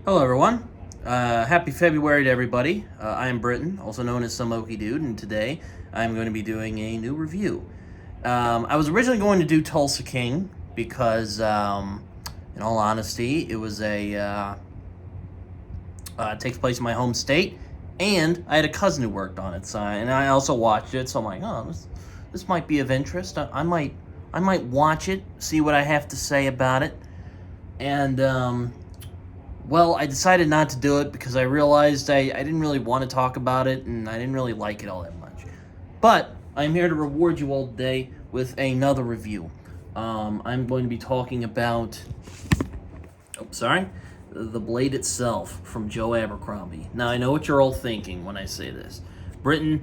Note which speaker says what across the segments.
Speaker 1: Hello, everyone. Happy February to everybody. I am Britton, also known as Some Okie Dude, and today I'm going to be doing a new review. I was originally going to do Tulsa King because, in all honesty, it takes place in my home state, and I had a cousin who worked on it, and I also watched it. So I'm like, oh, this might be of interest. I might watch it, see what I have to say about it, and well, I decided not to do it because I realized I didn't really want to talk about it and I didn't really like it all that much. But I'm here to reward you all today with another review. I'm going to be talking about, The Blade Itself from Joe Abercrombie. Now, I know what you're all thinking when I say this. Britain,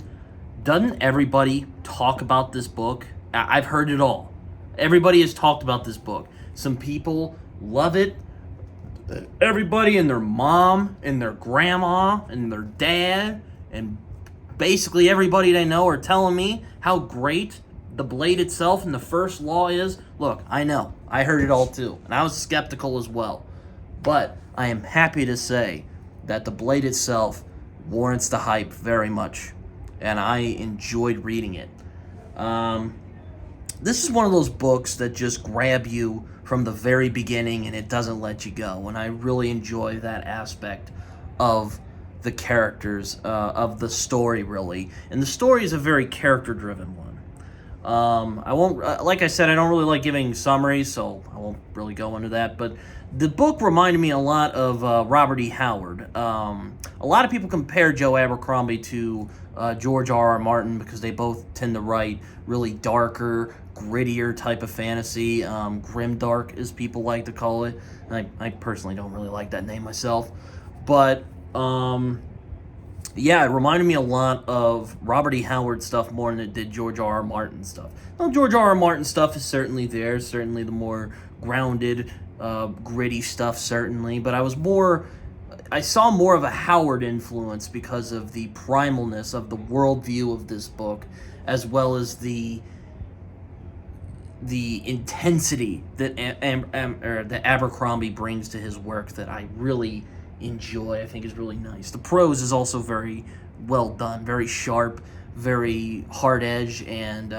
Speaker 1: doesn't everybody talk about this book? I've heard it all. Everybody has talked about this book. Some people love it. Everybody and their mom and their grandma and their dad and basically everybody they know are telling me how great The Blade Itself and the First Law is. Look, I know. I heard it all too. And I was skeptical as well. But I am happy to say that The Blade Itself warrants the hype very much. And I enjoyed reading it. This is one of those books that just grab you from the very beginning and it doesn't let you go. And I really enjoy that aspect of the characters, of the story, really. And the story is a very character-driven one. I won't, like I said, I don't really like giving summaries, so I won't really go into that. But the book reminded me a lot of Robert E. Howard. A lot of people compare Joe Abercrombie to George R. R. Martin because they both tend to write really darker, grittier type of fantasy, grimdark as people like to call it. And I personally don't really like that name myself, but yeah, it reminded me a lot of Robert E. Howard stuff more than it did George R. R. Martin stuff. Now, George R. R. Martin stuff is certainly there, certainly the more grounded, gritty stuff, certainly, but I saw more of a Howard influence because of the primalness of the worldview of this book, as well as the intensity that that Abercrombie brings to his work that I really enjoy. I think is really nice. The prose is also very well done, very sharp, very hard edge, and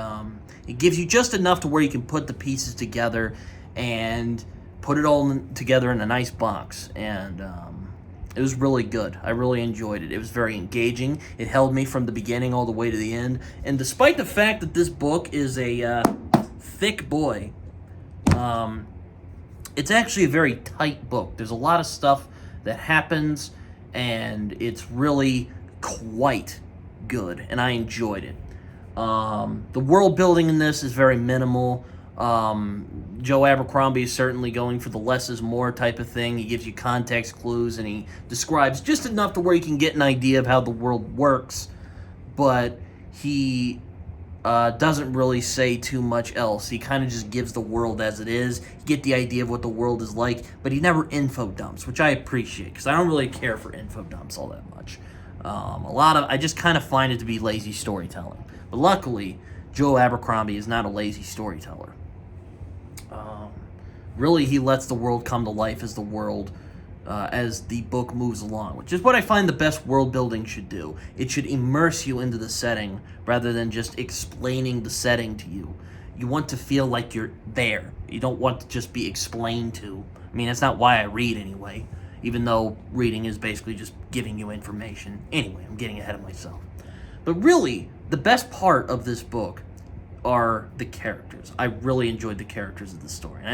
Speaker 1: it gives you just enough to where you can put the pieces together and put it all together in a nice box. And it was really good. I really enjoyed it. It was very engaging. It held me from the beginning all the way to the end. And despite the fact that this book is a thick boy, it's actually a very tight book. There's a lot of stuff that happens, and it's really quite good, and I enjoyed it. The world building in this is very minimal. Joe Abercrombie is certainly going for the less is more type of thing. He gives you context clues, and he describes just enough to where you can get an idea of how the world works, but he doesn't really say too much else. He kind of just gives the world as it is. You get the idea of what the world is like, but he never info dumps, which I appreciate, because I don't really care for info dumps all that much. I just kind of find it to be lazy storytelling. But luckily, Joe Abercrombie is not a lazy storyteller. Really, he lets the world come to life as the book moves along, which is what I find the best world building should do. It should immerse you into the setting rather than just explaining the setting to you. You want to feel like you're there. You don't want to just be explained to. I mean, that's not why I read anyway, even though reading is basically just giving you information. Anyway, I'm getting ahead of myself. But really, the best part of this book are the characters. I really enjoyed the characters of the story. And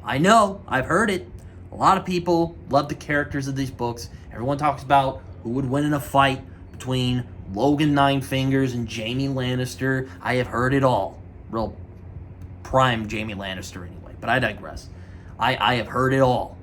Speaker 1: I know, I've heard it. A lot of people love the characters of these books. Everyone talks about who would win in a fight between Logan Nine Fingers and Jaime Lannister. I have heard it all. Real prime Jaime Lannister anyway, but I digress. I have heard it all.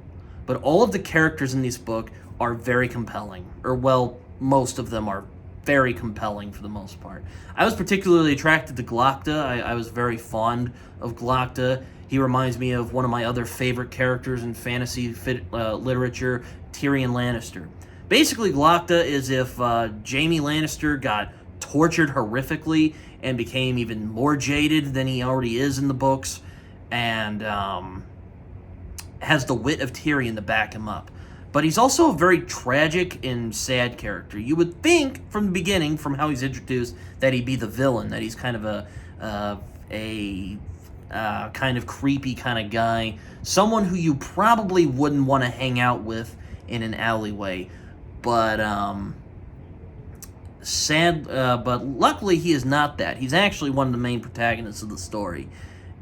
Speaker 1: But all of the characters in this book are very compelling. Or, well, most of them are very compelling for the most part. I was particularly attracted to Glocta. I was very fond of Glocta. He reminds me of one of my other favorite characters in fantasy literature, Tyrion Lannister. Basically, Glocta is if Jaime Lannister got tortured horrifically and became even more jaded than he already is in the books, and has the wit of Tyrion to back him up. but he's also a very tragic and sad character. You would think from the beginning, from how he's introduced, that he'd be the villain, that he's kind of a kind of creepy kind of guy, someone who you probably wouldn't want to hang out with in an alleyway. But but luckily he is not that. He's actually one of the main protagonists of the story,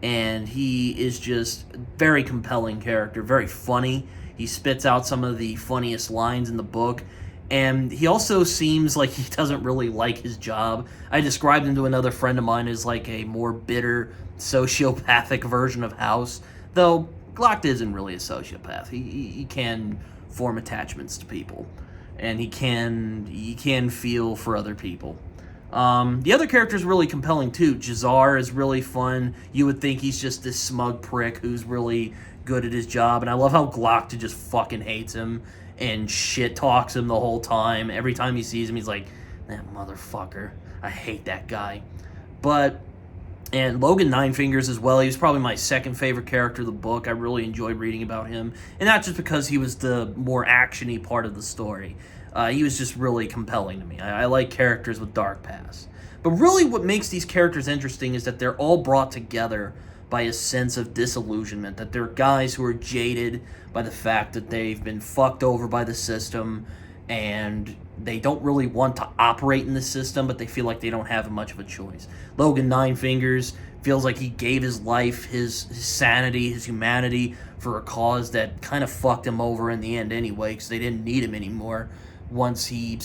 Speaker 1: and he is just a very compelling character, very funny. He spits out some of the funniest lines in the book, and he also seems like he doesn't really like his job. I described him to another friend of mine as like a more bitter, sociopathic version of House, though Glock isn't really a sociopath. He can form attachments to people, and he can feel for other people. The other character is really compelling too. Jazar is really fun. You would think he's just this smug prick who's really good at his job, and I love how Glock just fucking hates him and shit talks him the whole time. Every time he sees him, he's like, that motherfucker, I hate that guy. And Logan Ninefingers as well. He was probably my second favorite character of the book. I really enjoyed reading about him, and not just because he was the more action-y part of the story. He was just really compelling to me. I like characters with dark pasts. But really what makes these characters interesting is that they're all brought together by a sense of disillusionment, that they're guys who are jaded by the fact that they've been fucked over by the system, and they don't really want to operate in the system, but they feel like they don't have much of a choice. Logan Ninefingers feels like he gave his life, his sanity, his humanity for a cause that kind of fucked him over in the end anyway, because they didn't need him anymore once the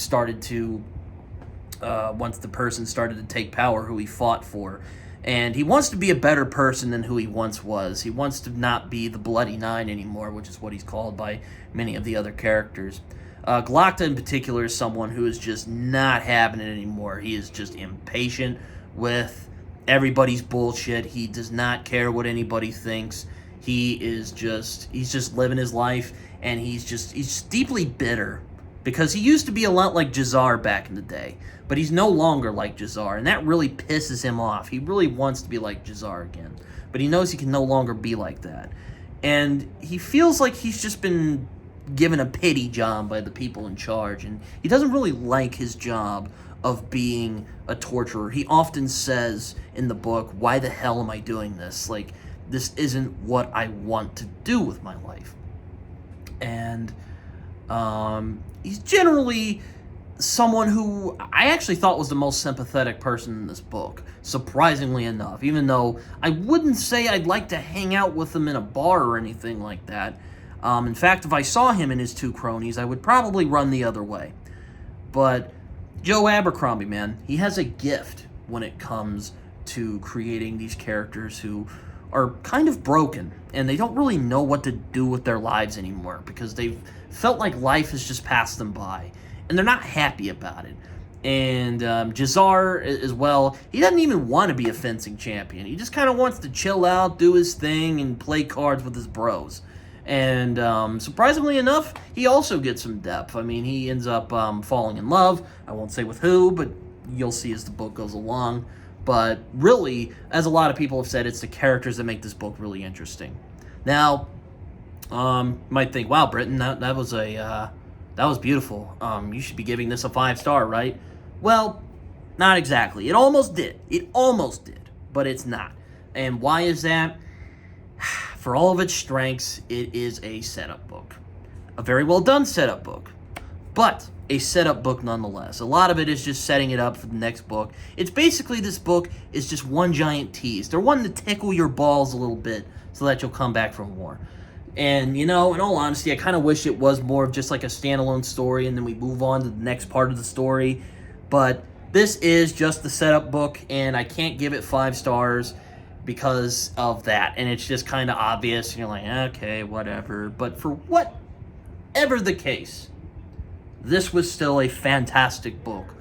Speaker 1: person started to take power who he fought for. And he wants to be a better person than who he once was. He wants to not be the Bloody Nine anymore, which is what he's called by many of the other characters. Glocta in particular is someone who is just not having it anymore. He is just impatient with everybody's bullshit. He does not care what anybody thinks. He's just living his life, and he's deeply bitter, because he used to be a lot like Jazar back in the day, but he's no longer like Jazar, and that really pisses him off. He really wants to be like Jazar again, but he knows he can no longer be like that. And he feels like he's just been given a pity job by the people in charge, and he doesn't really like his job of being a torturer. He often says in the book, why the hell am I doing this? Like, this isn't what I want to do with my life. And he's generally someone who I actually thought was the most sympathetic person in this book, surprisingly enough, even though I wouldn't say I'd like to hang out with him in a bar or anything like that. In fact, if I saw him and his two cronies, I would probably run the other way. But Joe Abercrombie, man, he has a gift when it comes to creating these characters who are kind of broken, and they don't really know what to do with their lives anymore, because they've felt like life has just passed them by, and they're not happy about it. And Jazar as well, he doesn't even want to be a fencing champion. He just kind of wants to chill out, do his thing, and play cards with his bros. And surprisingly enough, he also gets some depth. I mean, he ends up falling in love. I won't say with who, but you'll see as the book goes along. But really, as a lot of people have said, it's the characters that make this book really interesting. Now, you might think, wow, Britton, that was beautiful. You should be giving this a 5-star, right? Well, not exactly. It almost did. But it's not. And why is that? For all of its strengths, it is a setup book. A very well done setup book. But a setup book nonetheless. A lot of it is just setting it up for the next book. It's basically, this book is just one giant tease. They're wanting to tickle your balls a little bit so that you'll come back for more. And, in all honesty, I kind of wish it was more of just like a standalone story and then we move on to the next part of the story. But this is just the setup book, and I can't give it 5 stars because of that. And it's just kind of obvious, and you're like, okay, whatever. But for whatever the case, this was still a fantastic book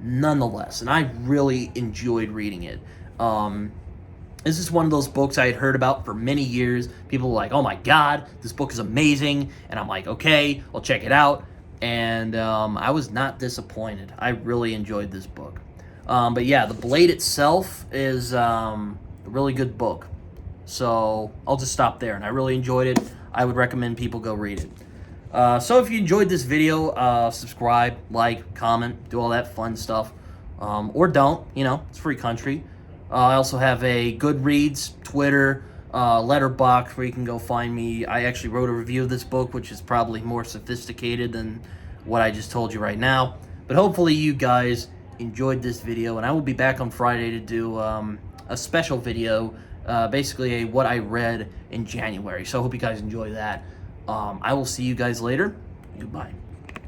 Speaker 1: nonetheless, and I really enjoyed reading it. This is one of those books I had heard about for many years. People were like, oh my god, this book is amazing. And I'm like, okay, I'll check it out. And I was not disappointed. I really enjoyed this book. But yeah, The Blade itself is a really good book. So I'll just stop there. And I really enjoyed it. I would recommend people go read it. So if you enjoyed this video, subscribe, like, comment, do all that fun stuff. Or don't, it's a free country. I also have a Goodreads, Twitter, letterbox where you can go find me. I actually wrote a review of this book, which is probably more sophisticated than what I just told you right now. But hopefully you guys enjoyed this video, and I will be back on Friday to do a special video, basically what I read in January. So I hope you guys enjoy that. I will see you guys later. Goodbye.